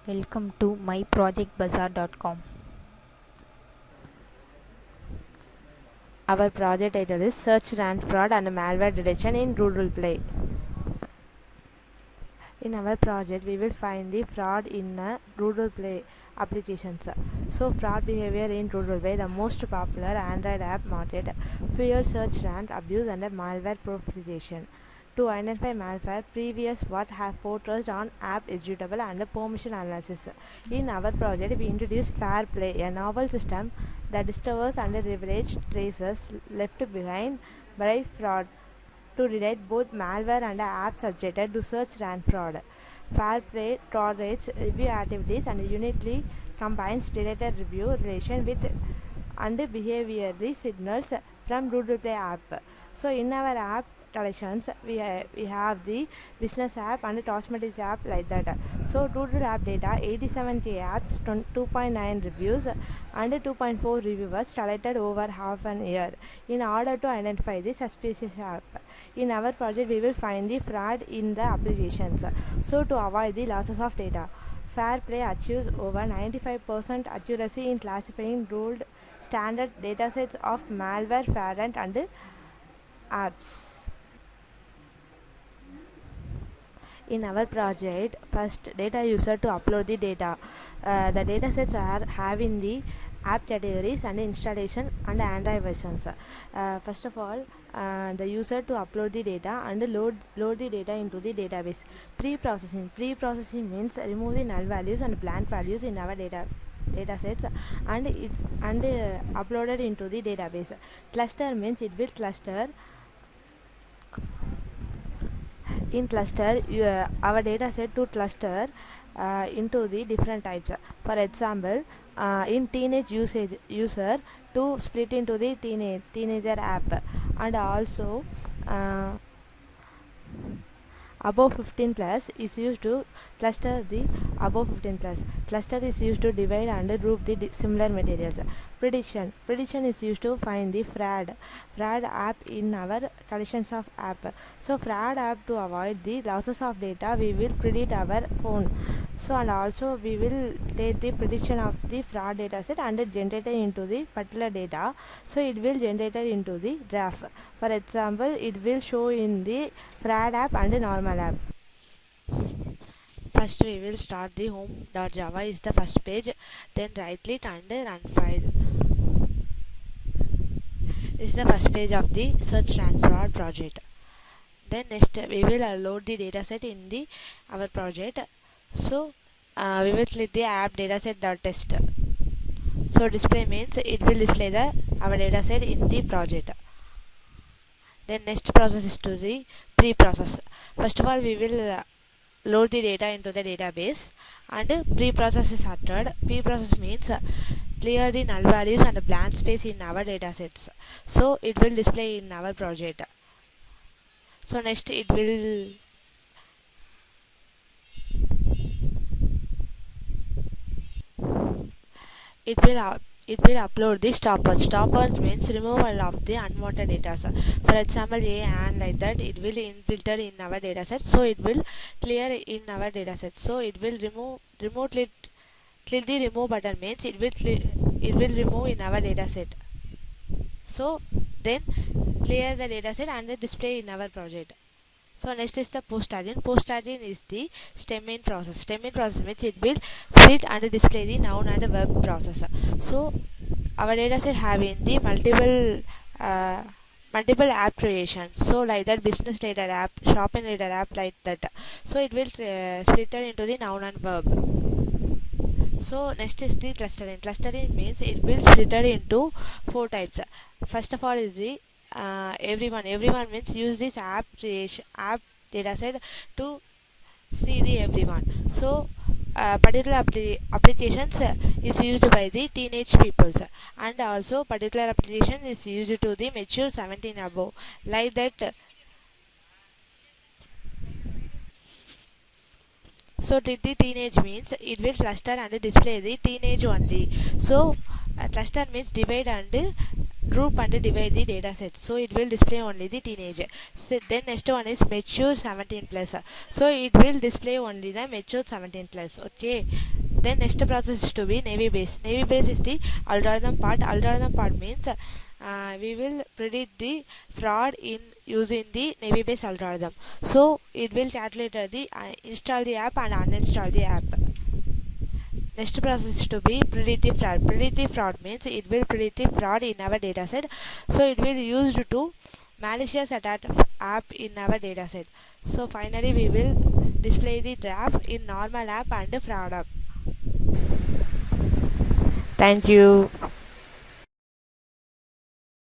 Welcome to myprojectbazaar.com. Our project title is Search Rand Fraud and Malware Detection in Rural Play. In our project, we will find the fraud in Rural Play applications. So, fraud behavior in Rural Play, the most popular Android app market, fuel search rand abuse and malware proliferation. To identify malware, previous what have focused on app executable and permission analysis. In our project, we introduced FairPlay, a novel system that discovers and leverages traces left behind by fraud to detect both malware and apps subjected to search and fraud. FairPlay correlates review activities and uniquely combines data review relation with and behavioral signals from Google Play app. So in our app collections, we have the business app and cosmetics app like that. So Google app data 87k apps, 2.9 reviews and 2.4 reviewers collected over half an year in order to identify the suspicious app. In our project, we will find the fraud in the applications. So to avoid the losses of data, FairPlay achieves over 95% accuracy in classifying ruled standard datasets of malware, fraudulent and apps. In our project, first data user to upload the data. The datasets are having the app categories and installation and Android versions. First of all, the user to upload the data and load the data into the database. Pre-processing means remove the null values and blank values in our datasets and it's uploaded into the database. Cluster means it will cluster. In cluster, our dataset to cluster into the different types. For example, in teenage user to split into the teenager app, and also above 15 plus is used to cluster the above 15 plus. Cluster is used to divide and group the similar materials. Prediction is used to find the fraud app in our collections of app. So fraud app, to avoid the losses of data, we will predict our phone. So and also we will take the prediction of the fraud dataset and generate it into the particular data. So it will generate it into the graph. For example, it will show in the fraud app and normal app. First we will start the home.java is the first page, then right click and run file. This is the first page of the search and fraud project. Then next we will load the dataset in the our project. So we will click the app dataset.test. So display means it will display the our dataset in the project. Then next process is to the pre-process. First of all, we will load the data into the database and pre-process is started. Pre-process means clear the null values and blank space in our datasets. So it will display in our project. So next it will upload the stoppers. Stoppers means removal of the unwanted data. For example, A and like that, it will filter in our dataset. So it will clear in our dataset. So it will remotely click the remove button means it will remove in our dataset. So then clear the dataset and display in our project. So next is the post-add-in. Post-add-in is the stem-in process. Stem-in process means it will split and display the noun and verb process. So our dataset having the multiple app creations. So like that, business related app, shopping related app, like that. So it will split into the noun and verb. So next is the clustering. Clustering means it will split into 4 types. First of all is the everyone means use this app dataset to see the everyone. So particular applications is used by the teenage peoples, and also particular application is used to the mature 17 above, like that. So treat the teenage means it will cluster and display the teenage only. So cluster means divide and group and divide the data set, so it will display only the teenage. So then next one is mature 17 plus, so it will display only the mature 17 plus. Okay, then next process is to be navy base. Navy base is the algorithm part. Algorithm part means we will predict the fraud in using the navy base algorithm. So it will calculate the install the app and uninstall the app. Next process is to be predictive fraud. Predictive fraud means it will predict the fraud in our dataset. So it will used to malicious attack app in our dataset. So finally we will display the draft in normal app and fraud app. Thank you.